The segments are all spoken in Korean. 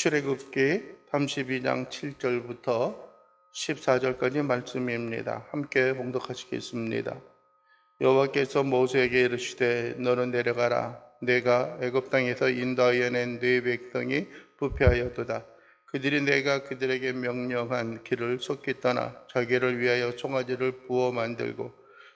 출애굽기 32장 7절부터 14절까지 말씀입니다. 함께 봉독하시겠습니다. 여호와께서 모세에게 이르시되 너는 내려가라. 내가 애굽 땅에서 인도하여 낸 네 백성이 부패하였도다. 그들이 내가 그들에게 명령한 길을 속히 떠나 자기를 위하여 송아지를 부어 만들고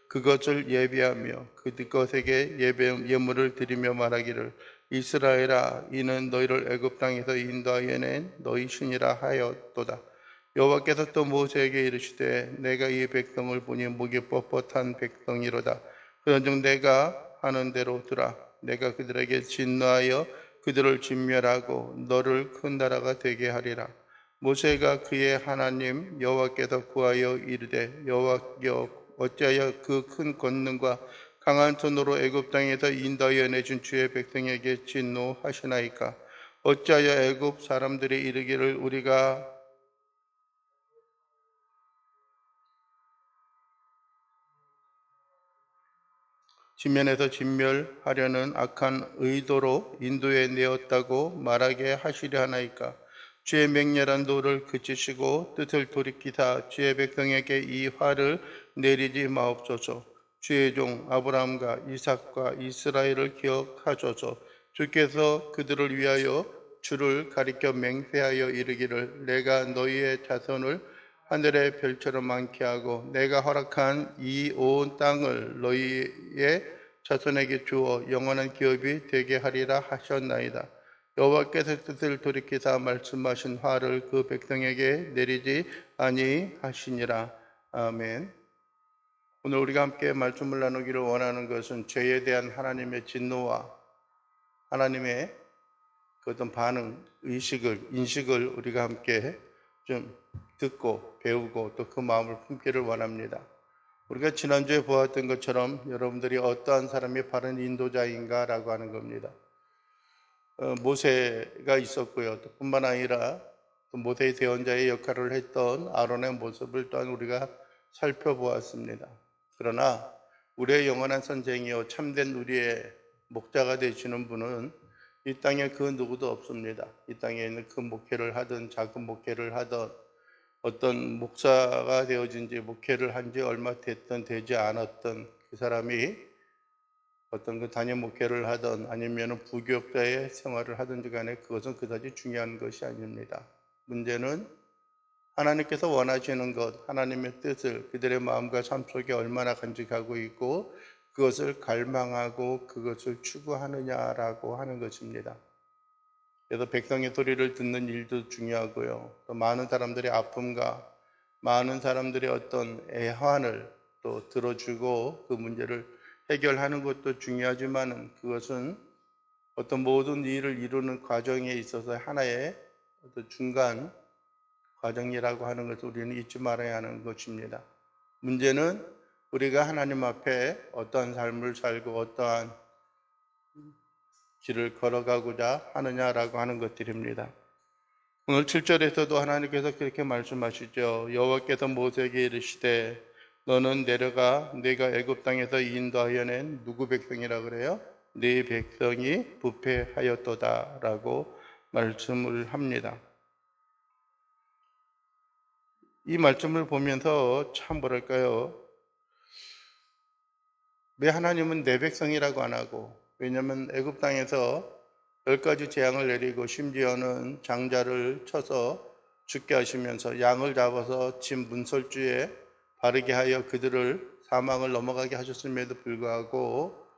그것을 예배하며 그것에게 예물을 드리며 말하기를 이스라엘아, 이는 너희를 애굽 땅에서 인도하여 낸 너희 신이라 하였도다. 여호와께서 또 모세에게 이르시되 내가 이 백성을 보니 목이 뻣뻣한 백성이로다. 그런즉 내가 하는 대로 들으라. 내가 그들에게 진노하여 그들을 진멸하고 너를 큰 나라가 되게 하리라. 모세가 그의 하나님 여호와께서 구하여 이르되 여호와여, 어찌하여 그 큰 권능과 강한 손으로 애굽 땅에서 인도하여 내준 주의 백성에게 진노하시나이까? 어찌하여 애굽 사람들이 이르기를 우리가 지면에서 진멸하려는 악한 의도로 인도해 내었다고 말하게 하시려 하나이까? 주의 맹렬한 노를 그치시고 뜻을 돌이키사 주의 백성에게 이 화를 내리지 마옵소서. 주의 종 아브라함과 이삭과 이스라엘을 기억하소서. 주께서 그들을 위하여 주를 가리켜 맹세하여 이르기를 내가 너희의 자손을 하늘의 별처럼 많게 하고 내가 허락한 이 온 땅을 너희의 자손에게 주어 영원한 기업이 되게 하리라 하셨나이다. 여호와께서 뜻을 돌이키사 말씀하신 화를 그 백성에게 내리지 아니하시니라. 아멘. 오늘 우리가 함께 말씀을 나누기를 원하는 것은 죄에 대한 하나님의 진노와 하나님의 그 어떤 반응, 인식을 우리가 함께 좀 듣고 배우고 또 그 마음을 품기를 원합니다. 우리가 지난주에 보았던 것처럼 여러분들이 어떠한 사람이 바른 인도자인가라고 하는 겁니다. 모세가 있었고요. 또 뿐만 아니라 또 모세의 대언자의 역할을 했던 아론의 모습을 또한 우리가 살펴보았습니다. 그러나 우리의 영원한 선생이요 참된 우리의 목자가 되시는 분은 이 땅에 그 누구도 없습니다. 이 땅에 있는 큰 목회를 하든 작은 목회를 하든 어떤 목사가 되어진 지 목회를 한 지 얼마 됐든 되지 않았던 그 사람이 어떤 그 단임 목회를 하든 아니면 부교육자의 생활을 하든지 간에 그것은 그다지 중요한 것이 아닙니다. 문제는 하나님께서 원하시는 것, 하나님의 뜻을 그들의 마음과 삶 속에 얼마나 간직하고 있고 그것을 갈망하고 그것을 추구하느냐라고 하는 것입니다. 그래서 백성의 소리를 듣는 일도 중요하고요. 또 많은 사람들의 아픔과 많은 사람들의 어떤 애환을 또 들어주고 그 문제를 해결하는 것도 중요하지만 그것은 어떤 모든 일을 이루는 과정에 있어서 하나의 어떤 중간 과정이라고 하는 것을 우리는 잊지 말아야 하는 것입니다. 문제는 우리가 하나님 앞에 어떠한 삶을 살고 어떠한 길을 걸어가고자 하느냐라고 하는 것들입니다. 오늘 7절에서도 하나님께서 그렇게 말씀하시죠. 여호와께서 모세에게 이르시되 너는 내려가 네가 애굽 땅에서 인도하여 낸 누구 백성이라 그래요? 네 백성이 부패하였도다라고 말씀을 합니다. 이 말씀을 보면서 참 뭐랄까요? 왜 하나님은 내 백성이라고 안 하고, 왜냐하면 애굽 땅에서 10가지 재앙을 내리고 심지어는 장자를 쳐서 죽게 하시면서 양을 잡아서 집 문설주에 바르게 하여 그들을 사망을 넘어가게 하셨음에도 불구하고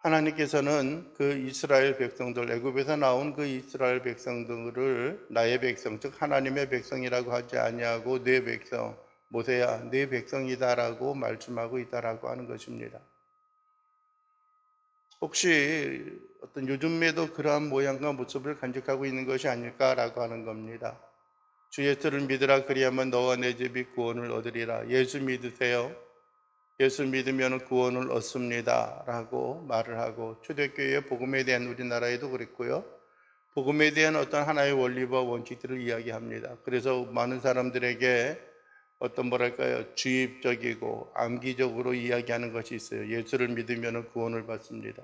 하나님께서는 그 이스라엘 백성들, 애굽에서 나온 그 이스라엘 백성들을 나의 백성, 즉 하나님의 백성이라고 하지 아니하고 내 백성, 모세야 내 백성이다라고 말씀하고 있다라고 하는 것입니다. 혹시 어떤 요즘에도 그러한 모양과 모습을 간직하고 있는 것이 아닐까라고 하는 겁니다. 주 예수를 믿으라 그리하면 너와 내 집이 구원을 얻으리라. 예수 믿으세요. 예수 믿으면 구원을 얻습니다 라고 말을 하고 초대교회의 복음에 대한 우리나라에도 그랬고요. 복음에 대한 어떤 하나의 원리와 원칙들을 이야기합니다. 그래서 많은 사람들에게 어떤 주입적이고 암기적으로 이야기하는 것이 있어요. 예수를 믿으면 구원을 받습니다.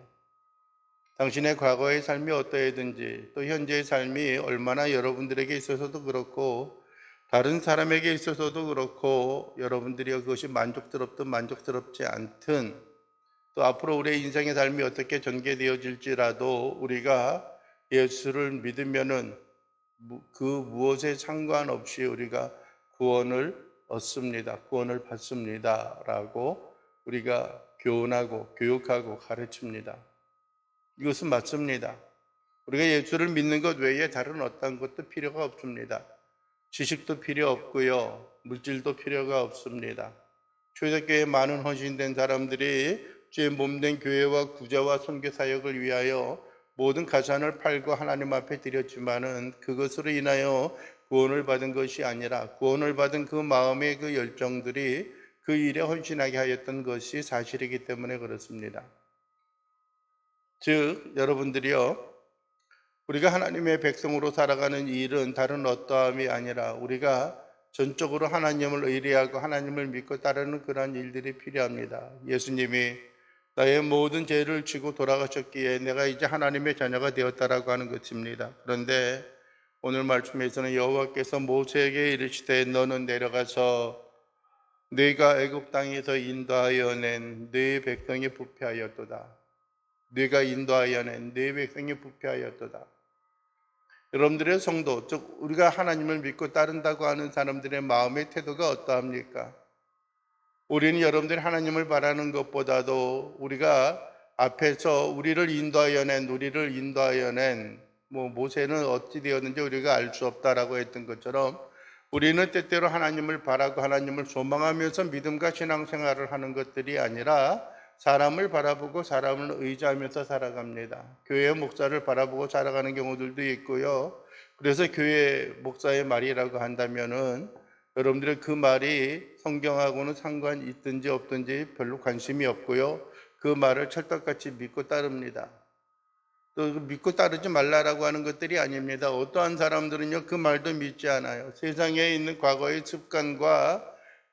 당신의 과거의 삶이 어떠했든지 또 현재의 삶이 얼마나 여러분들에게 있어서도 그렇고 다른 사람에게 있어서도 그렇고 여러분들이 그것이 만족스럽든 만족스럽지 않든 또 앞으로 우리의 인생의 삶이 어떻게 전개되어질지라도 우리가 예수를 믿으면은 그 무엇에 상관없이 우리가 구원을 얻습니다. 구원을 받습니다. 라고 우리가 교훈하고 교육하고 가르칩니다. 이것은 맞습니다. 우리가 예수를 믿는 것 외에 다른 어떤 것도 필요가 없습니다. 지식도 필요 없고요. 물질도 필요가 없습니다. 초대교회에 많은 헌신된 사람들이 주의 몸된 교회와 구제와 선교 사역을 위하여 모든 가산을 팔고 하나님 앞에 드렸지만은 그것으로 인하여 구원을 받은 것이 아니라 구원을 받은 그 마음의 그 열정들이 그 일에 헌신하게 하였던 것이 사실이기 때문에 그렇습니다. 즉 여러분들이요, 우리가 하나님의 백성으로 살아가는 일은 다른 어떠함이 아니라 우리가 전적으로 하나님을 의뢰하고 하나님을 믿고 따르는 그러한 일들이 필요합니다. 예수님이 나의 모든 죄를 지고 돌아가셨기에 내가 이제 하나님의 자녀가 되었다라고 하는 것입니다. 그런데 오늘 말씀에서는 여호와께서 모세에게 이르시되 너는 내려가서 네가 애굽 땅에서 인도하여 낸 네 백성이 부패하였도다. 네가 인도하여 낸 네 백성이 부패하였도다. 여러분들의 성도, 즉 우리가 하나님을 믿고 따른다고 하는 사람들의 마음의 태도가 어떠합니까? 우리는 여러분들이 하나님을 바라는 것보다도 우리가 앞에서 우리를 인도하여 낸 모세는 어찌 되었는지 우리가 알 수 없다라고 했던 것처럼 우리는 때때로 하나님을 바라고 하나님을 소망하면서 믿음과 신앙생활을 하는 것들이 아니라 사람을 바라보고 사람을 의지하면서 살아갑니다. 교회 목사를 바라보고 살아가는 경우들도 있고요. 그래서 교회 목사의 말이라고 한다면은 여러분들의 그 말이 성경하고는 상관이 있든지 없든지 별로 관심이 없고요. 그 말을 찰떡같이 믿고 따릅니다. 또 믿고 따르지 말라라고 하는 것들이 아닙니다. 어떠한 사람들은요, 그 말도 믿지 않아요. 세상에 있는 과거의 습관과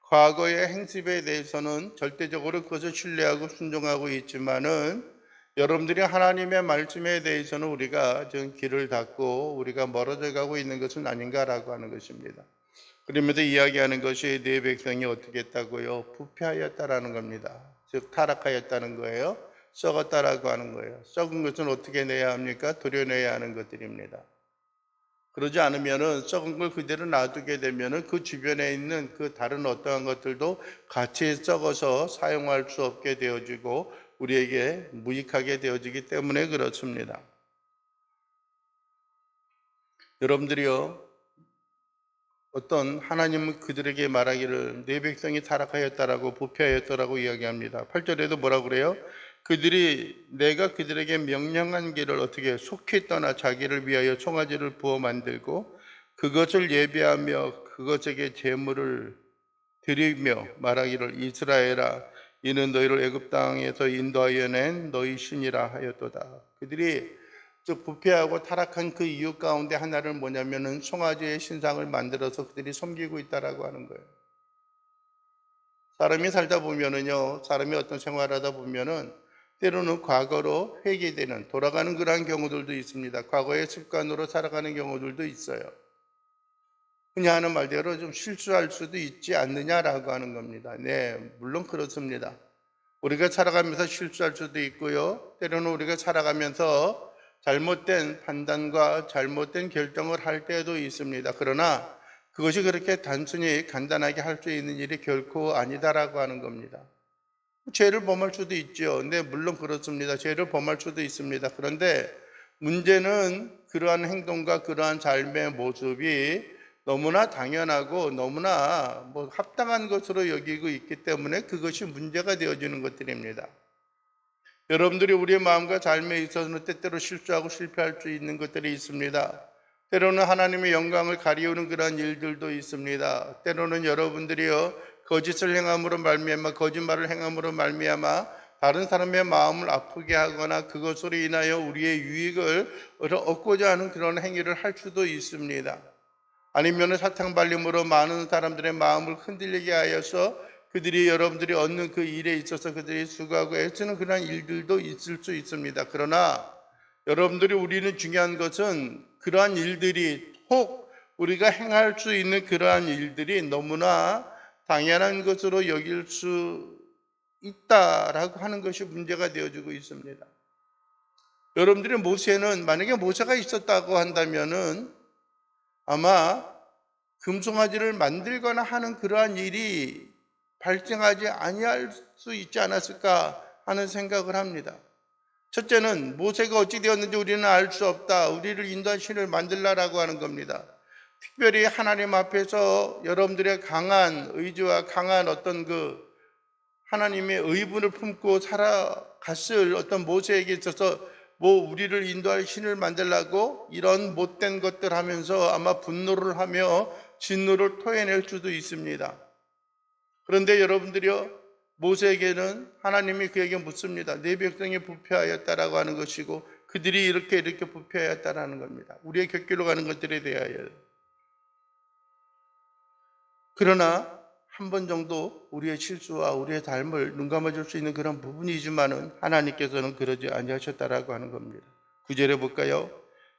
과거의 행습에 대해서는 절대적으로 그것을 신뢰하고 순종하고 있지만은 여러분들이 하나님의 말씀에 대해서는 우리가 지금 길을 닫고 우리가 멀어져 가고 있는 것은 아닌가라고 하는 것입니다. 그러면서 이야기하는 것이 네 백성이 어떻게 했다고요? 부패하였다라는 겁니다. 즉 타락하였다는 거예요. 썩었다라고 하는 거예요. 썩은 것은 어떻게 내야 합니까? 도려내야 하는 것들입니다. 그러지 않으면은 썩은 걸 그대로 놔두게 되면은 그 주변에 있는 그 다른 어떠한 것들도 같이 썩어서 사용할 수 없게 되어지고 우리에게 무익하게 되어지기 때문에 그렇습니다. 여러분들이요, 어떤 하나님은 그들에게 말하기를 내 백성이 타락하였다라고 부패하였다라고 이야기합니다. 8절에도 뭐라고 그래요? 그들이 내가 그들에게 명령한 길을 어떻게 속히 떠나 자기를 위하여 송아지를 부어 만들고 그것을 예배하며 그것에게 제물을 드리며 말하기를 이스라엘아 이는 너희를 애굽 땅에서 인도하여 낸 너희 신이라 하였도다. 그들이 즉 부패하고 타락한 그 이유 가운데 하나를 뭐냐면은 송아지의 신상을 만들어서 그들이 섬기고 있다라고 하는 거예요. 사람이 살다 보면은요, 사람이 어떤 생활하다 보면은 때로는 과거로 회귀되는 돌아가는 그러한 경우들도 있습니다. 과거의 습관으로 살아가는 경우들도 있어요. 그냥 하는 말대로 좀 실수할 수도 있지 않느냐라고 하는 겁니다. 네, 물론 그렇습니다. 우리가 살아가면서 실수할 수도 있고요. 때로는 우리가 살아가면서 잘못된 판단과 잘못된 결정을 할 때도 있습니다. 그러나 그것이 그렇게 단순히 간단하게 할 수 있는 일이 결코 아니다라고 하는 겁니다. 죄를 범할 수도 있죠. 네, 물론 그렇습니다. 죄를 범할 수도 있습니다. 그런데 문제는 그러한 행동과 그러한 삶의 모습이 너무나 당연하고 너무나 합당한 것으로 여기고 있기 때문에 그것이 문제가 되어지는 것들입니다. 여러분들이 우리의 마음과 삶에 있어서는 때때로 실수하고 실패할 수 있는 것들이 있습니다. 때로는 하나님의 영광을 가리우는 그러한 일들도 있습니다. 때로는 여러분들이요 거짓을 행함으로 말미암아 거짓말을 행함으로 말미암아 다른 사람의 마음을 아프게 하거나 그것으로 인하여 우리의 유익을 얻고자 하는 그런 행위를 할 수도 있습니다. 아니면 사탕 발림으로 많은 사람들의 마음을 흔들리게 하여서 그들이 여러분들이 얻는 그 일에 있어서 그들이 수고하고 애쓰는 그런 일들도 있을 수 있습니다. 그러나 여러분들이 우리는 중요한 것은 그러한 일들이 혹 우리가 행할 수 있는 그러한 일들이 너무나 당연한 것으로 여길 수 있다라고 하는 것이 문제가 되어지고 있습니다. 여러분들이 모세는 만약에 모세가 있었다고 한다면은 아마 금송아지를 만들거나 하는 그러한 일이 발생하지 아니할 수 있지 않았을까 하는 생각을 합니다. 첫째는 모세가 어찌 되었는지 우리는 알 수 없다. 우리를 인도한 신을 만들라라고 하는 겁니다. 특별히 하나님 앞에서 여러분들의 강한 의지와 강한 어떤 그 하나님의 의분을 품고 살아갔을 어떤 모세에게 있어서 우리를 인도할 신을 만들라고 이런 못된 것들 하면서 아마 분노를 하며 진노를 토해낼 수도 있습니다. 그런데 여러분들이요, 모세에게는 하나님이 그에게 묻습니다. 내 백성이 부패하였다라고 하는 것이고 그들이 이렇게 부패하였다라는 겁니다. 우리의 곁길로 가는 것들에 대하여. 그러나 한 번 정도 우리의 실수와 우리의 삶을 눈감아줄 수 있는 그런 부분이지만은 하나님께서는 그러지 아니하셨다라고 하는 겁니다. 9절에 볼까요?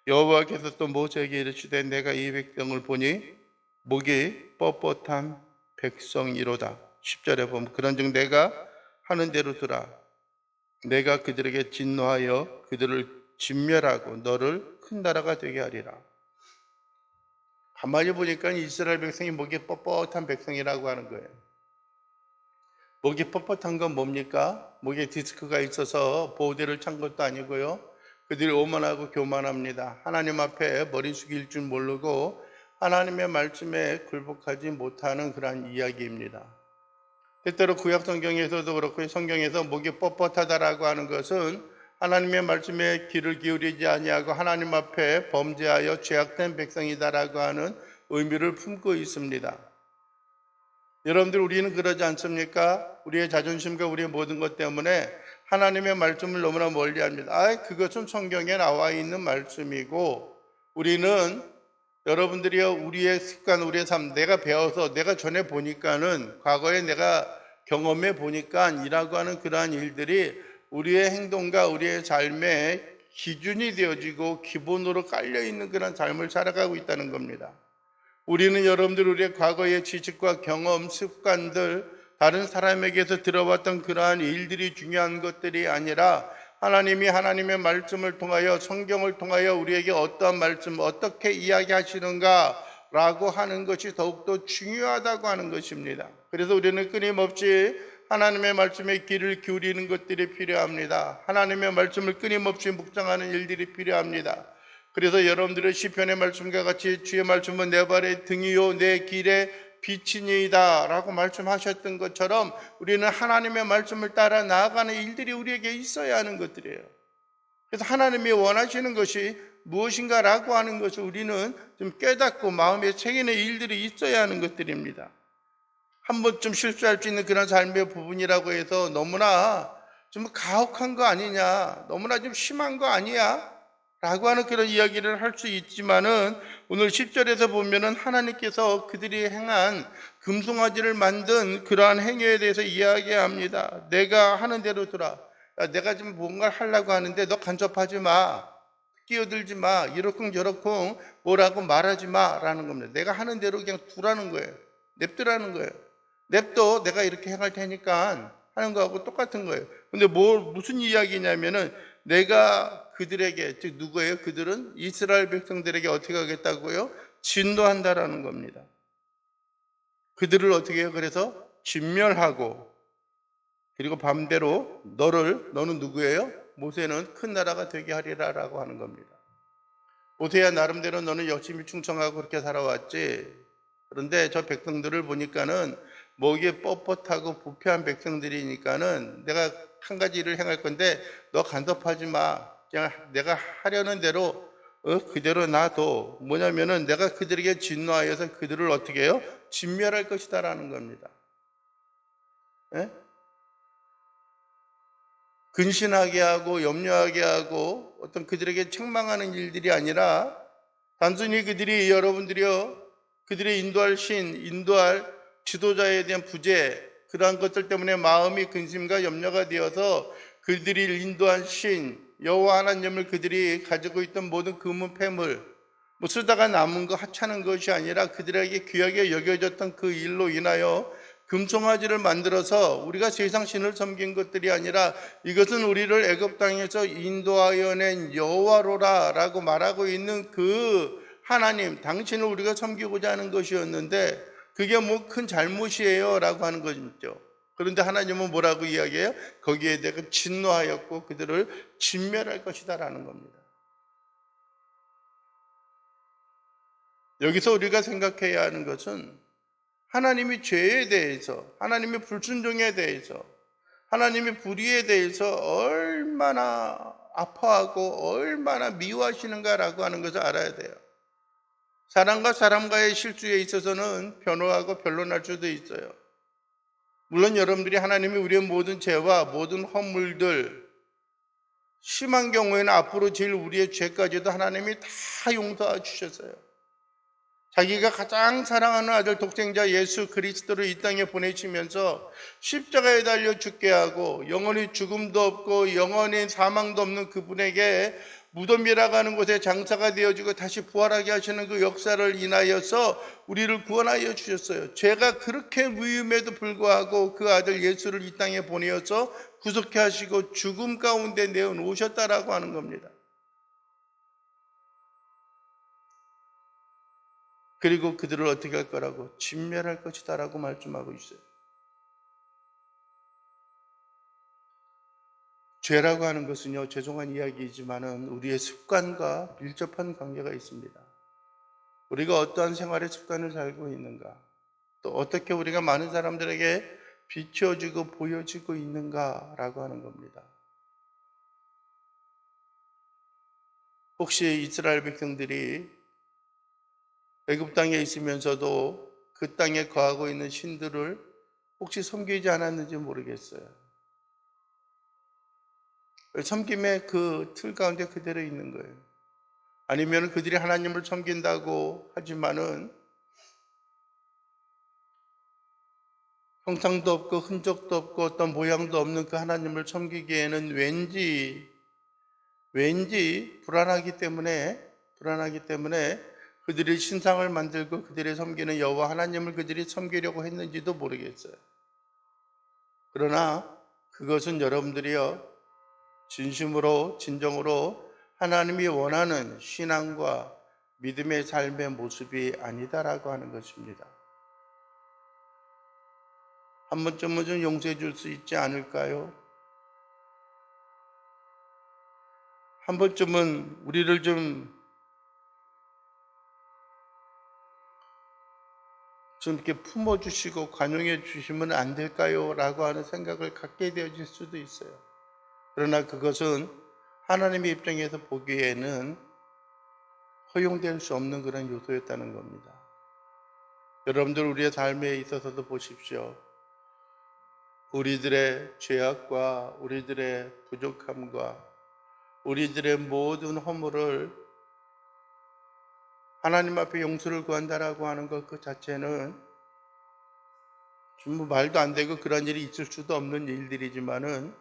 여호와께서 또 모세에게 이르시되 내가 이 백성을 보니 목이 뻣뻣한 백성이로다. 10절에 보면 그런즉 내가 하는 대로 두라. 내가 그들에게 진노하여 그들을 진멸하고 너를 큰 나라가 되게 하리라. 가만히 보니까 이스라엘 백성이 목이 뻣뻣한 백성이라고 하는 거예요. 목이 뻣뻣한 건 뭡니까? 목에 디스크가 있어서 보호대를 찬 것도 아니고요. 그들이 오만하고 교만합니다. 하나님 앞에 머리 숙일 줄 모르고 하나님의 말씀에 굴복하지 못하는 그런 이야기입니다. 때때로 구약 성경에서도 그렇고 성경에서 목이 뻣뻣하다라고 하는 것은 하나님의 말씀에 귀를 기울이지 아니하고 하나님 앞에 범죄하여 죄악된 백성이다라고 하는 의미를 품고 있습니다. 여러분들 우리는 그러지 않습니까? 우리의 자존심과 우리의 모든 것 때문에 하나님의 말씀을 너무나 멀리합니다. 그것은 성경에 나와 있는 말씀이고 우리는 여러분들이요 우리의 습관, 우리의 삶, 내가 배워서 내가 전에 보니까는 과거에 내가 경험해 보니까 이라고 하는 그러한 일들이 우리의 행동과 우리의 삶의 기준이 되어지고 기본으로 깔려있는 그런 삶을 살아가고 있다는 겁니다. 우리는 여러분들 우리의 과거의 지식과 경험, 습관들, 다른 사람에게서 들어봤던 그러한 일들이 중요한 것들이 아니라 하나님이 하나님의 말씀을 통하여 성경을 통하여 우리에게 어떠한 말씀, 어떻게 이야기하시는가 라고 하는 것이 더욱더 중요하다고 하는 것입니다. 그래서 우리는 끊임없이 하나님의 말씀에 귀를 기울이는 것들이 필요합니다. 하나님의 말씀을 끊임없이 묵상하는 일들이 필요합니다. 그래서 여러분들의 시편의 말씀과 같이 주의 말씀은 내 발의 등이요 내 길의 빛이니이다 라고 말씀하셨던 것처럼 우리는 하나님의 말씀을 따라 나아가는 일들이 우리에게 있어야 하는 것들이에요. 그래서 하나님이 원하시는 것이 무엇인가라고 하는 것을 우리는 좀 깨닫고 마음에 새기는 일들이 있어야 하는 것들입니다. 한 번쯤 실수할 수 있는 그런 삶의 부분이라고 해서 너무나 좀 가혹한 거 아니냐, 너무나 좀 심한 거 아니야? 라고 하는 그런 이야기를 할 수 있지만은 오늘 10절에서 보면은 하나님께서 그들이 행한 금송아지를 만든 그러한 행위에 대해서 이야기합니다. 내가 하는 대로 두라. 내가 지금 뭔가를 하려고 하는데 너 간섭하지 마. 끼어들지 마. 이러쿵저러쿵 뭐라고 말하지 마. 라는 겁니다. 내가 하는 대로 그냥 두라는 거예요. 냅두라는 거예요. 냅둬. 내가 이렇게 행할 테니까 하는 거하고 똑같은 거예요. 근데 무슨 이야기냐면은 내가 그들에게, 즉 누구예요? 그들은 이스라엘 백성들에게 어떻게 하겠다고요? 진노한다라는 겁니다. 그들을 어떻게 해요? 그래서 진멸하고 그리고 반대로 너는 누구예요? 모세는 큰 나라가 되게 하리라라고 하는 겁니다. 모세야 나름대로 너는 열심히 충성하고 그렇게 살아왔지. 그런데 저 백성들을 보니까는 목이 뻣뻣하고 부패한 백성들이니까는 내가 한 가지 일을 행할 건데 너 간섭하지 마. 그냥 내가 하려는 대로 그대로 놔둬. 뭐냐면은 내가 그들에게 진노하여서 그들을 어떻게 해요? 진멸할 것이다라는 겁니다. 예? 근신하게 하고 염려하게 하고 어떤 그들에게 책망하는 일들이 아니라 단순히 그들이 여러분들이요 그들의 인도할 지도자에 대한 부재 그러한 것들 때문에 마음이 근심과 염려가 되어서 그들이 인도한 신 여호와 하나님을 그들이 가지고 있던 모든 금은 폐물, 쓰다가 남은 거 하찮은 것이 아니라 그들에게 귀하게 여겨졌던 그 일로 인하여 금송아지를 만들어서 우리가 세상 신을 섬긴 것들이 아니라 이것은 우리를 애굽 땅에서 인도하여 낸 여호와로라 라고 말하고 있는 그 하나님, 당신을 우리가 섬기고자 하는 것이었는데 그게 뭐 큰 잘못이에요 라고 하는 거죠. 그런데 하나님은 뭐라고 이야기해요? 거기에 대해 진노하였고 그들을 진멸할 것이다 라는 겁니다. 여기서 우리가 생각해야 하는 것은 하나님이 죄에 대해서, 하나님의 불순종에 대해서, 하나님의 불의에 대해서 얼마나 아파하고 얼마나 미워하시는가라고 하는 것을 알아야 돼요. 사람과 사람과의 실수에 있어서는 변호하고 변론할 수도 있어요. 물론 여러분들이 하나님이 우리의 모든 죄와 모든 허물들, 심한 경우에는 앞으로 지을 우리의 죄까지도 하나님이 다 용서해 주셨어요. 자기가 가장 사랑하는 아들 독생자 예수 그리스도를 이 땅에 보내시면서 십자가에 달려 죽게 하고 영원히 죽음도 없고 영원히 사망도 없는 그분에게 무덤이라고 하는 곳에 장사가 되어지고 다시 부활하게 하시는 그 역사를 인하여서 우리를 구원하여 주셨어요. 죄가 그렇게 위험에도 불구하고 그 아들 예수를 이 땅에 보내어서 구속해 하시고 죽음 가운데 내어놓으셨다라고 하는 겁니다. 그리고 그들을 어떻게 할 거라고? 진멸할 것이다 라고 말씀하고 있어요. 죄라고 하는 것은요, 죄송한 이야기이지만은 우리의 습관과 밀접한 관계가 있습니다. 우리가 어떠한 생활의 습관을 살고 있는가, 또 어떻게 우리가 많은 사람들에게 비춰지고 보여지고 있는가라고 하는 겁니다. 혹시 이스라엘 백성들이 애굽 땅에 있으면서도 그 땅에 거하고 있는 신들을 혹시 섬기지 않았는지 모르겠어요. 섬김의 그 틀 가운데 그대로 있는 거예요. 아니면 그들이 하나님을 섬긴다고 하지만은 형상도 없고 흔적도 없고 어떤 모양도 없는 그 하나님을 섬기기에는 왠지 불안하기 때문에 그들이 신상을 만들고 그들이 섬기는 여호와 하나님을 그들이 섬기려고 했는지도 모르겠어요. 그러나 그것은 여러분들이요, 진심으로 진정으로 하나님이 원하는 신앙과 믿음의 삶의 모습이 아니다라고 하는 것입니다. 한 번쯤은 좀 용서해 줄 수 있지 않을까요? 한 번쯤은 우리를 좀 이렇게 품어주시고 관용해 주시면 안 될까요? 라고 하는 생각을 갖게 되어질 수도 있어요. 그러나 그것은 하나님의 입장에서 보기에는 허용될 수 없는 그런 요소였다는 겁니다. 여러분들 우리의 삶에 있어서도 보십시오. 우리들의 죄악과 우리들의 부족함과 우리들의 모든 허물을 하나님 앞에 용서를 구한다라고 하는 것 그 자체는 좀 말도 안 되고 그런 일이 있을 수도 없는 일들이지만은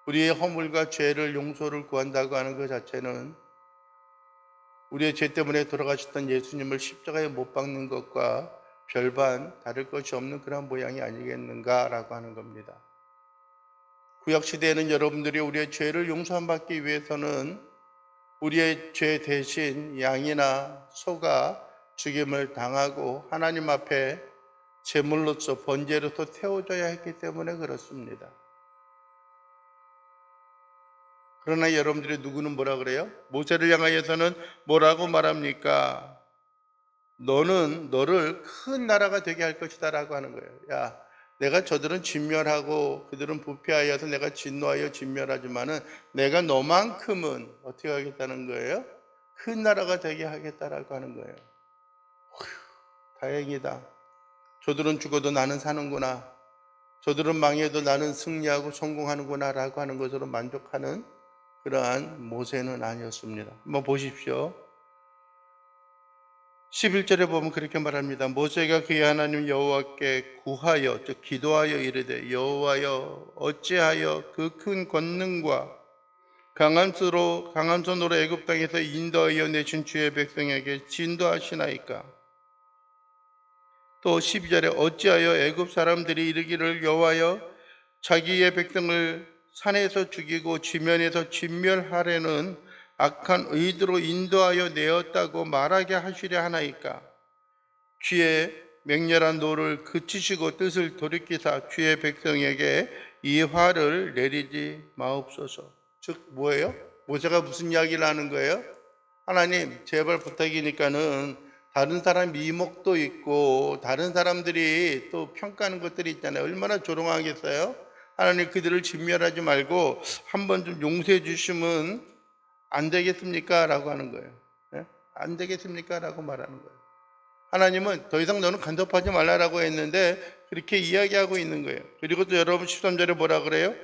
우리의 허물과 죄를 용서를 구한다고 하는 것 자체는 우리의 죄 때문에 돌아가셨던 예수님을 십자가에 못 박는 것과 별반 다를 것이 없는 그런 모양이 아니겠는가라고 하는 겁니다. 구약시대에는 여러분들이 우리의 죄를 용서받기 위해서는 우리의 죄 대신 양이나 소가 죽임을 당하고 하나님 앞에 제물로서 번제로서 태워져야 했기 때문에 그렇습니다. 그러나 여러분들이 누구는 뭐라 그래요? 모세를 향하여서는 뭐라고 말합니까? 너는 너를 큰 나라가 되게 할 것이다 라고 하는 거예요. 야, 내가 저들은 진멸하고 그들은 부패하여서 내가 진노하여 진멸하지만은 내가 너만큼은 어떻게 하겠다는 거예요? 큰 나라가 되게 하겠다라고 하는 거예요. 다행이다. 저들은 죽어도 나는 사는구나. 저들은 망해도 나는 승리하고 성공하는구나 라고 하는 것으로 만족하는 그러한 모세는 아니었습니다. 한번 보십시오. 11절에 보면 그렇게 말합니다. 모세가 그의 하나님 여호와께 구하여, 즉 기도하여 이르되 여호와여 어찌하여 그 큰 권능과 강한 손으로 애굽 땅에서 인도하여 내신 주의 백성에게 진도하시나이까. 또 12절에 어찌하여 애굽 사람들이 이르기를 여호와여 자기의 백성을 산에서 죽이고 지면에서 진멸하려는 악한 의도로 인도하여 내었다고 말하게 하시려 하나이까. 주의 맹렬한 노를 그치시고 뜻을 돌이키사 주의 백성에게 이 화를 내리지 마옵소서. 즉 뭐예요? 모세가 무슨 이야기를 하는 거예요? 하나님 제발 부탁이니까는 다른 사람 이목도 있고 다른 사람들이 또 평가하는 것들이 있잖아요. 얼마나 조롱하겠어요? 하나님 그들을 진멸하지 말고 한번 좀 용서해 주시면 안 되겠습니까? 라고 하는 거예요. 네? 안 되겠습니까? 라고 말하는 거예요. 하나님은 더 이상 너는 간섭하지 말라라고 했는데 그렇게 이야기하고 있는 거예요. 그리고 또 여러분 13절에 뭐라 그래요?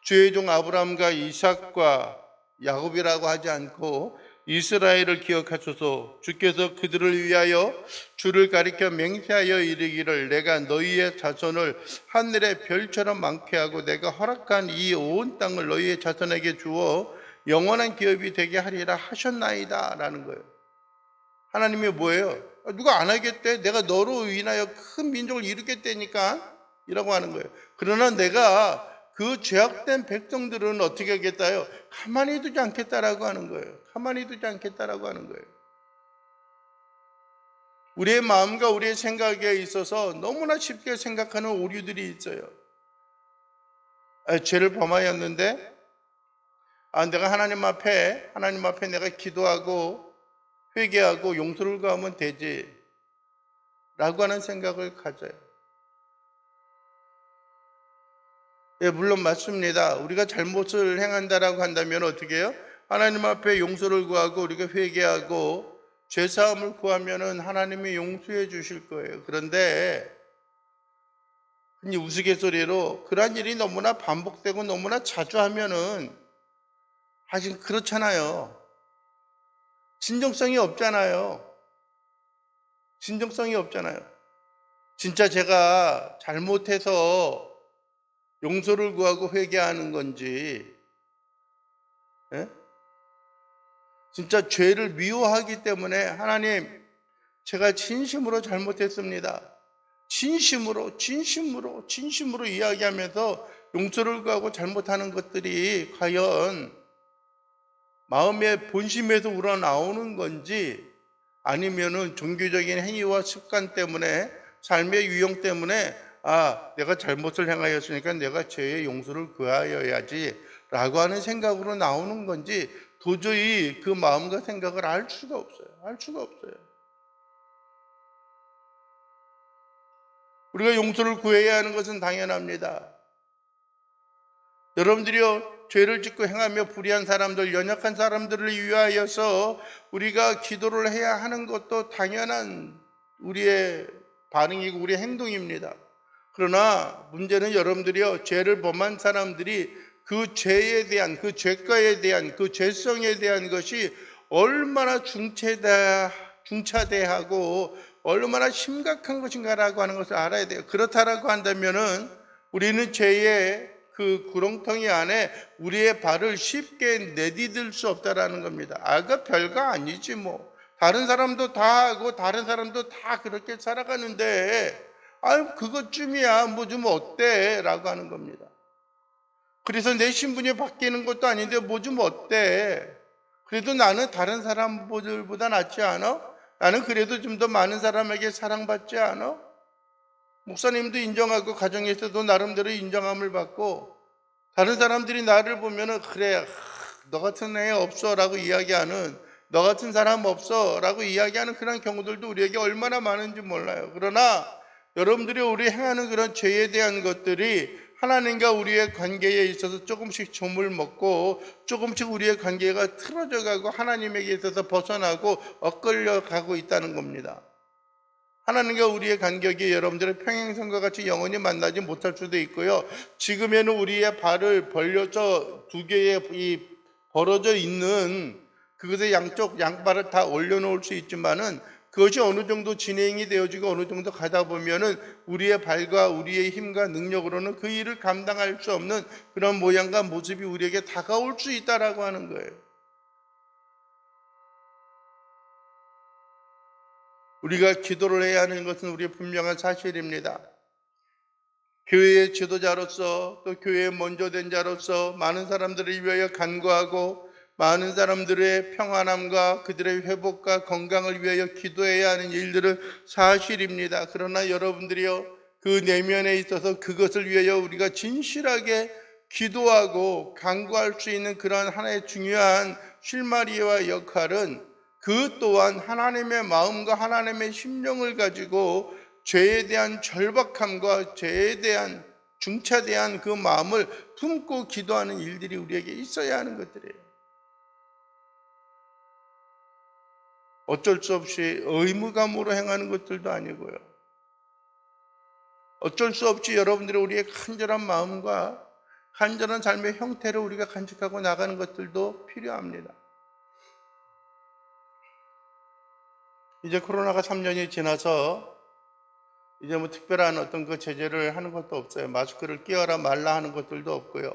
주의 종 아브라함과 이삭과 야곱이라고 하지 않고 이스라엘을 기억하소서. 주께서 그들을 위하여 주를 가리켜 맹세하여 이르기를 내가 너희의 자손을 하늘의 별처럼 많게 하고 내가 허락한 이 온 땅을 너희의 자손에게 주어 영원한 기업이 되게 하리라 하셨나이다 라는 거예요. 하나님이 뭐예요? 누가 안 하겠대? 내가 너로 인하여 큰 민족을 이루겠다니까 이라고 하는 거예요. 그러나 내가 그 죄악된 백성들은 어떻게 하겠다요? 가만히 두지 않겠다라고 하는 거예요. 가만히 두지 않겠다라고 하는 거예요. 우리의 마음과 우리의 생각에 있어서 너무나 쉽게 생각하는 오류들이 있어요. 죄를 범하였는데 내가 하나님 앞에 내가 기도하고 회개하고 용서를 구하면 되지 라고 하는 생각을 가져요. 물론 맞습니다. 우리가 잘못을 행한다라고 한다면 어떻게 해요? 하나님 앞에 용서를 구하고 우리가 회개하고 죄사함을 구하면은 하나님이 용서해 주실 거예요. 그런데 우스갯소리로 그러한 일이 너무나 반복되고 너무나 자주 하면은 아직 그렇잖아요. 진정성이 없잖아요. 진짜 제가 잘못해서 용서를 구하고 회개하는 건지, 진짜 죄를 미워하기 때문에 하나님, 제가 진심으로 잘못했습니다. 진심으로 이야기하면서 용서를 구하고 잘못하는 것들이 과연 마음의 본심에서 우러나오는 건지 아니면은 종교적인 행위와 습관 때문에 삶의 유형 때문에 내가 잘못을 행하였으니까 내가 죄의 용서를 구하여야지 라고 하는 생각으로 나오는 건지 도저히 그 마음과 생각을 알 수가 없어요. 우리가 용서를 구해야 하는 것은 당연합니다. 여러분들이요, 죄를 짓고 행하며 불의한 사람들, 연약한 사람들을 위하여서 우리가 기도를 해야 하는 것도 당연한 우리의 반응이고 우리의 행동입니다. 그러나 문제는 여러분들이요, 죄를 범한 사람들이 그 죄에 대한, 그 죄가에 대한, 그 죄성에 대한 것이 얼마나 중차대하고 얼마나 심각한 것인가라고 하는 것을 알아야 돼요. 그렇다라고 한다면은 우리는 죄의 그 구렁텅이 안에 우리의 발을 쉽게 내디딜 수 없다라는 겁니다. 그거 별거 아니지 뭐. 다른 사람도 다 하고 다른 사람도 다 그렇게 살아가는데 그것쯤이야 뭐 좀 어때? 라고 하는 겁니다. 그래서 내 신분이 바뀌는 것도 아닌데 뭐 좀 어때? 그래도 나는 다른 사람들보다 낫지 않아? 나는 그래도 좀 더 많은 사람에게 사랑받지 않아? 목사님도 인정하고 가정에 있어도 나름대로 인정함을 받고 다른 사람들이 나를 보면은 그래 너 같은 애 없어 라고 이야기하는, 너 같은 사람 없어 라고 이야기하는 그런 경우들도 우리에게 얼마나 많은지 몰라요. 그러나 여러분들이 우리 행하는 그런 죄에 대한 것들이 하나님과 우리의 관계에 있어서 조금씩 점을 먹고 조금씩 우리의 관계가 틀어져 가고 하나님에게 있어서 벗어나고 엇걸려 가고 있다는 겁니다. 하나님과 우리의 간격이 여러분들의 평행선과 같이 영원히 만나지 못할 수도 있고요. 지금에는 우리의 발을 벌려져 두 개의 이 벌어져 있는 그것의 양쪽 양발을 다 올려놓을 수 있지만은 그것이 어느 정도 진행이 되어지고 어느 정도 가다 보면은 우리의 발과 우리의 힘과 능력으로는 그 일을 감당할 수 없는 그런 모양과 모습이 우리에게 다가올 수 있다라고 하는 거예요. 우리가 기도를 해야 하는 것은 우리의 분명한 사실입니다. 교회의 지도자로서 또 교회에 먼저 된 자로서 많은 사람들을 위하여 간구하고 많은 사람들의 평안함과 그들의 회복과 건강을 위하여 기도해야 하는 일들은 사실입니다. 그러나 여러분들이요, 그 내면에 있어서 그것을 위하여 우리가 진실하게 기도하고 간구할 수 있는 그러한 하나의 중요한 실마리와 역할은 그 또한 하나님의 마음과 하나님의 심령을 가지고 죄에 대한 절박함과 죄에 대한 중차대한 그 마음을 품고 기도하는 일들이 우리에게 있어야 하는 것들이에요. 어쩔 수 없이 의무감으로 행하는 것들도 아니고요. 어쩔 수 없이 여러분들이 우리의 간절한 마음과 간절한 삶의 형태를 우리가 간직하고 나가는 것들도 필요합니다. 이제 코로나가 3년이 지나서 이제 뭐 특별한 어떤 그 제재를 하는 것도 없어요. 마스크를 끼워라 말라 하는 것들도 없고요.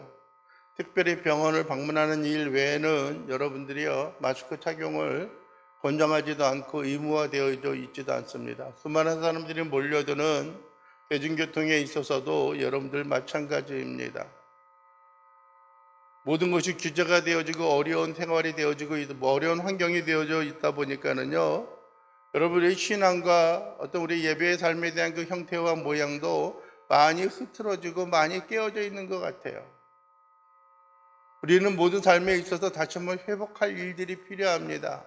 특별히 병원을 방문하는 일 외에는 여러분들이요, 마스크 착용을 권장하지도 않고 의무화되어 있지도 않습니다. 수많은 사람들이 몰려드는 대중교통에 있어서도 여러분들 마찬가지입니다. 모든 것이 규제가 되어지고 어려운 생활이 되어지고 어려운 환경이 되어져 있다 보니까는요, 여러분의 신앙과 어떤 우리 예배의 삶에 대한 그 형태와 모양도 많이 흐트러지고 많이 깨어져 있는 것 같아요. 우리는 모든 삶에 있어서 다시 한번 회복할 일들이 필요합니다.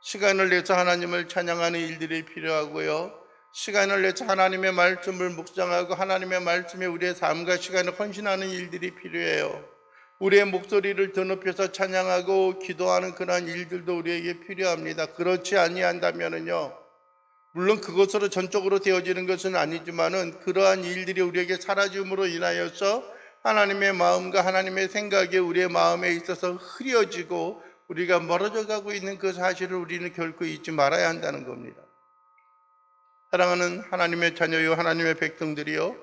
시간을 내서 하나님을 찬양하는 일들이 필요하고요. 시간을 내서 하나님의 말씀을 묵상하고 하나님의 말씀에 우리의 삶과 시간을 헌신하는 일들이 필요해요. 우리의 목소리를 더 높여서 찬양하고 기도하는 그러한 일들도 우리에게 필요합니다. 그렇지 아니한다면은요, 물론 그것으로 전적으로 되어지는 것은 아니지만은 그러한 일들이 우리에게 사라짐으로 인하여서 하나님의 마음과 하나님의 생각이 우리의 마음에 있어서 흐려지고 우리가 멀어져 가고 있는 그 사실을 우리는 결코 잊지 말아야 한다는 겁니다. 사랑하는 하나님의 자녀요, 하나님의 백성들이요,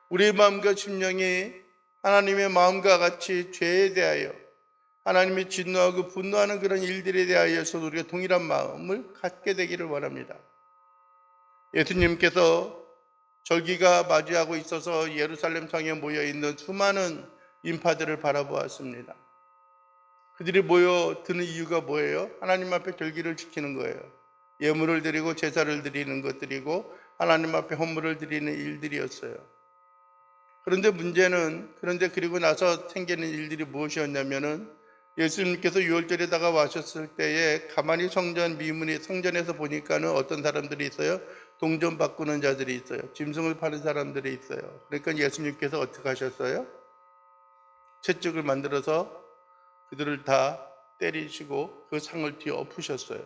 우리의 마음과 심령이 하나님의 마음과 같이 죄에 대하여 하나님이 진노하고 분노하는 그런 일들에 대하여서 우리가 동일한 마음을 갖게 되기를 원합니다. 예수님께서 절기가 맞이하고 있어서 예루살렘 성에 모여있는 수많은 인파들을 바라보았습니다. 그들이 모여드는 이유가 뭐예요? 하나님 앞에 절기를 지키는 거예요. 예물을 드리고 제사를 드리는 것들이고 하나님 앞에 헌물을 드리는 일들이었어요. 그런데 문제는, 그리고 나서 생기는 일들이 무엇이었냐면은 예수님께서 유월절에다가 와셨을 때에 가만히 성전에서 보니까는 어떤 사람들이 있어요? 동전 바꾸는 자들이 있어요. 짐승을 파는 사람들이 있어요. 그러니까 예수님께서 어떻게 하셨어요? 채찍을 만들어서 그들을 다 때리시고 그 상을 뒤에 엎으셨어요.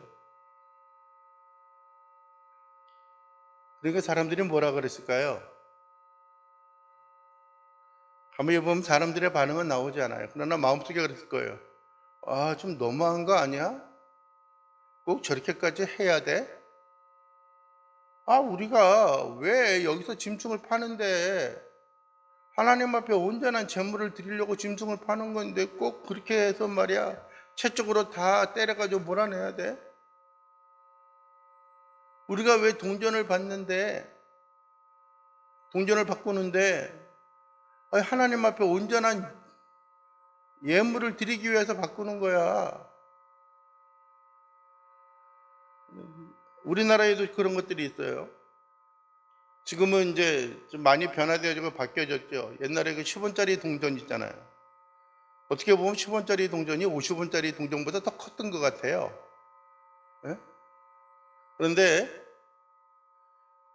그러니까 사람들이 뭐라 그랬을까요? 가만히 보면 사람들의 반응은 나오지 않아요. 그러나 마음속에 그랬을 거예요. 아, 좀 너무한 거 아니야? 꼭 저렇게까지 해야 돼? 아, 우리가 왜 여기서 짐승을 파는데, 하나님 앞에 온전한 제물을 드리려고 짐승을 파는 건데 꼭 그렇게 해서 말이야, 채찍으로 다 때려가지고 몰아내야 돼? 우리가 왜 동전을 바꾸는데 하나님 앞에 온전한 예물을 드리기 위해서 바꾸는 거야. 우리나라에도 그런 것들이 있어요. 지금은 이제 좀 많이 변화되어지고 바뀌어졌죠. 옛날에 그 10원짜리 동전 있잖아요. 어떻게 보면 10원짜리 동전이 50원짜리 동전보다 더 컸던 것 같아요. 네? 그런데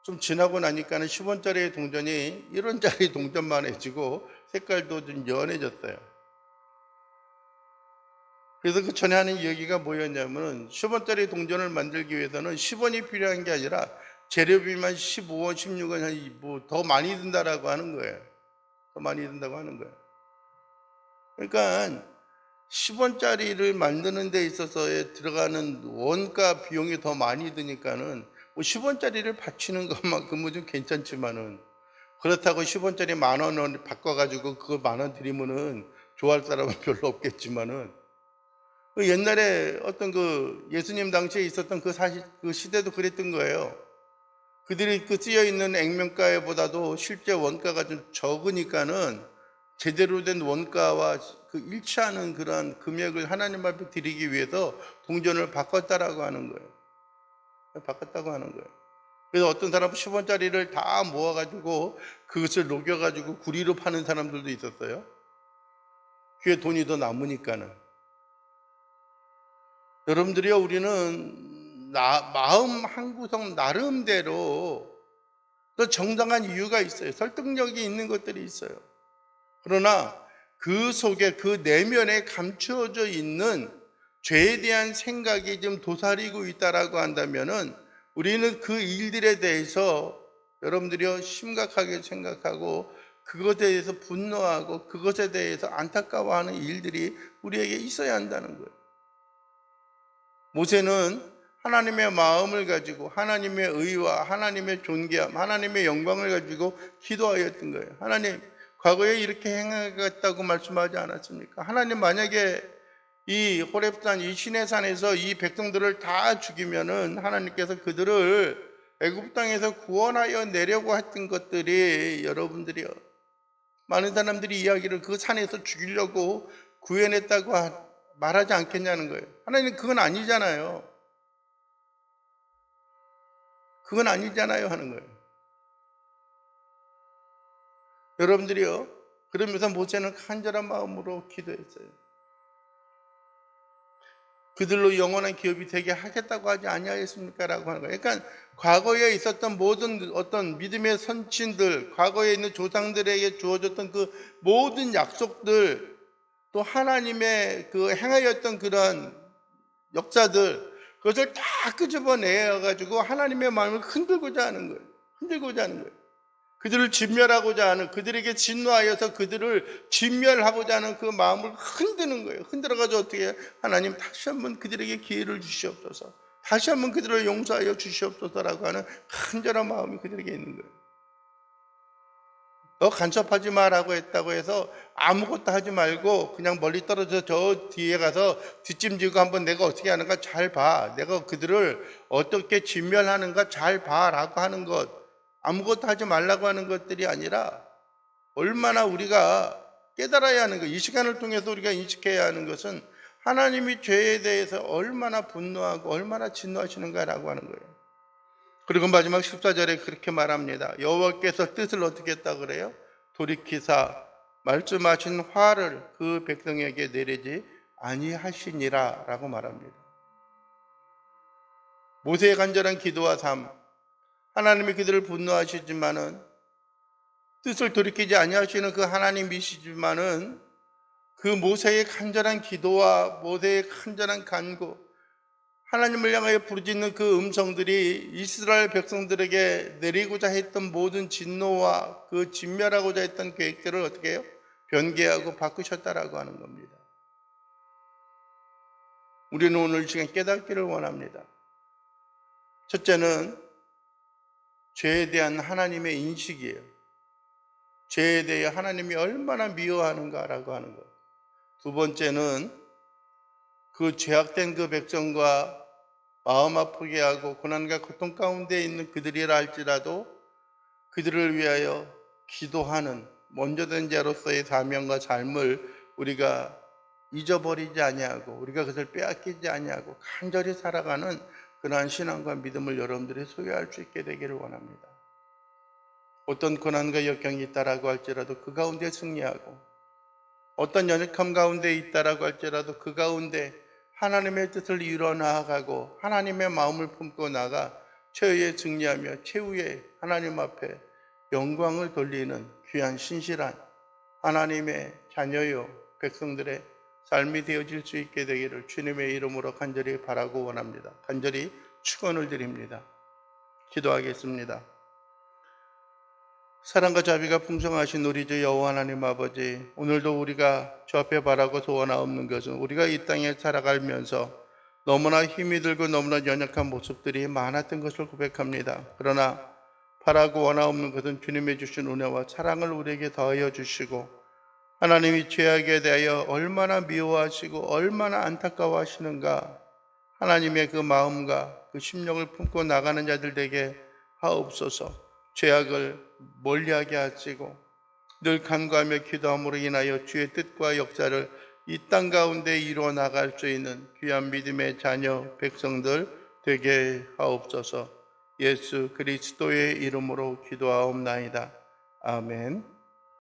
좀 지나고 나니까는 10원짜리 동전이 1원짜리 동전만 해지고 색깔도 좀 연해졌어요. 그래서 그 전에 하는 이야기가 뭐였냐면은 10원짜리 동전을 만들기 위해서는 10원이 필요한 게 아니라 재료비만 15원, 16원 뭐 더 많이 든다라고 하는 거예요. 더 많이 든다고 하는 거예요. 그러니까 10원짜리를 만드는 데 있어서 들어가는 원가 비용이 더 많이 드니까는 뭐 10원짜리를 바치는 것만큼은 좀 괜찮지만은, 그렇다고 10원짜리 10,000원을 바꿔가지고 그거 10,000원 드리면은 좋아할 사람은 별로 없겠지만은, 그 옛날에 어떤 그 예수님 당시에 있었던 그 시대도 그랬던 거예요. 그들이 그 쓰여 있는 액면가보다도 실제 원가가 좀 적으니까는 제대로 된 원가와 그 일치하는 그러한 금액을 하나님 앞에 드리기 위해서 동전을 바꿨다라고 하는 거예요. 바꿨다고 하는 거예요. 그래서 어떤 사람은 10원짜리를 다 모아가지고 그것을 녹여가지고 구리로 파는 사람들도 있었어요. 그게 돈이 더 남으니까는. 여러분들이요, 우리는 마음 한구석 나름대로 또 정당한 이유가 있어요. 설득력이 있는 것들이 있어요. 그러나 그 속에, 그 내면에 감추어져 있는 죄에 대한 생각이 좀 도사리고 있다라고 한다면은 우리는 그 일들에 대해서 여러분들이요 심각하게 생각하고 그것에 대해서 분노하고 그것에 대해서 안타까워하는 일들이 우리에게 있어야 한다는 거예요. 모세는 하나님의 마음을 가지고 하나님의 의와 하나님의 존귀함, 하나님의 영광을 가지고 기도하였던 거예요. 하나님, 과거에 이렇게 행하겠다고 말씀하지 않았습니까? 하나님, 만약에 이 호렙산, 이 시내산에서 이 백성들을 다 죽이면은 하나님께서 그들을 애굽 땅에서 구원하여 내려고 했던 것들이 여러분들이요, 많은 사람들이 이야기를 그 산에서 죽이려고 구현했다고 말하지 않겠냐는 거예요. 하나님, 그건 아니잖아요. 그건 아니잖아요 하는 거예요. 여러분들이요, 그러면서 모세는 간절한 마음으로 기도했어요. 그들로 영원한 기업이 되게 하겠다고 하지 아니하였습니까? 라고 하는 거예요. 그러니까 과거에 있었던 모든 어떤 믿음의 선친들, 과거에 있는 조상들에게 주어졌던 그 모든 약속들, 또 하나님의 그 행하였던 그런 역사들, 그것을 다 끄집어내가지고 하나님의 마음을 흔들고자 하는 거예요. 흔들고자 하는 거예요. 그들을 진멸하고자 하는, 그들에게 진노하여서 그들을 진멸하고자 하는 그 마음을 흔드는 거예요. 흔들어가지고 어떻게 해요? 하나님, 다시 한번 그들에게 기회를 주시옵소서, 다시 한번 그들을 용서하여 주시옵소서라고 하는 간절한 마음이 그들에게 있는 거예요. 너 간섭하지 마라고 했다고 해서 아무것도 하지 말고 그냥 멀리 떨어져 저 뒤에 가서 뒷짐지고 한번 내가 어떻게 하는가 잘 봐, 내가 그들을 어떻게 진멸하는가 잘 봐라고 하는 것, 아무것도 하지 말라고 하는 것들이 아니라 얼마나 우리가 깨달아야 하는 것, 이 시간을 통해서 우리가 인식해야 하는 것은 하나님이 죄에 대해서 얼마나 분노하고 얼마나 진노하시는가라고 하는 거예요. 그리고 마지막 14절에 그렇게 말합니다. 여호와께서 뜻을 어떻게 했다 그래요? 돌이키사 말씀하신 화를 그 백성에게 내리지 아니하시니라 라고 말합니다. 모세의 간절한 기도와 삶, 하나님이 그들을 분노하시지만은 뜻을 돌이키지 아니하시는 그 하나님이시지만은 그 모세의 간절한 기도와 모세의 간절한 간구, 하나님을 향하여 부르짖는 그 음성들이 이스라엘 백성들에게 내리고자 했던 모든 진노와 그 진멸하고자 했던 계획들을 어떻게 해요? 변개하고 바꾸셨다라고 하는 겁니다. 우리는 오늘 이 시간 깨닫기를 원합니다. 첫째는 죄에 대한 하나님의 인식이에요. 죄에 대해 하나님이 얼마나 미워하는가라고 하는 것. 두 번째는 그 죄악된 그 백성과 마음 아프게 하고 고난과 고통 가운데 있는 그들이라 할지라도 그들을 위하여 기도하는 먼저 된 자로서의 사명과 삶을 우리가 잊어버리지 아니하고 우리가 그것을 빼앗기지 아니하고 간절히 살아가는 그러한 신앙과 믿음을 여러분들이 소유할 수 있게 되기를 원합니다. 어떤 고난과 역경이 있다라고 할지라도 그 가운데 승리하고, 어떤 연약함 가운데 있다라고 할지라도 그 가운데 하나님의 뜻을 이루어 나아가고 하나님의 마음을 품고 나가 최후에 승리하며 최후에 하나님 앞에 영광을 돌리는 귀한 신실한 하나님의 자녀요 백성들의 삶이 되어질 수 있게 되기를 주님의 이름으로 간절히 바라고 원합니다. 간절히 축원을 드립니다. 기도하겠습니다. 사랑과 자비가 풍성하신 우리 주 여호와 하나님 아버지, 오늘도 우리가 주 앞에 바라고 소원하옵는 것은 우리가 이 땅에 살아가면서 너무나 힘이 들고 너무나 연약한 모습들이 많았던 것을 고백합니다. 그러나 바라고 원하 없는 것은 주님의 주신 은혜와 사랑을 우리에게 더하여 주시고 하나님이 죄악에 대하여 얼마나 미워하시고 얼마나 안타까워하시는가, 하나님의 그 마음과 그 심령을 품고 나가는 자들 되게 하옵소서. 죄악을 멀리하게 하시고 늘 간구하며 기도함으로 인하여 주의 뜻과 역사를 이 땅 가운데 이루어 나갈 수 있는 귀한 믿음의 자녀 백성들 되게 하옵소서. 예수 그리스도의 이름으로 기도하옵나이다. 아멘.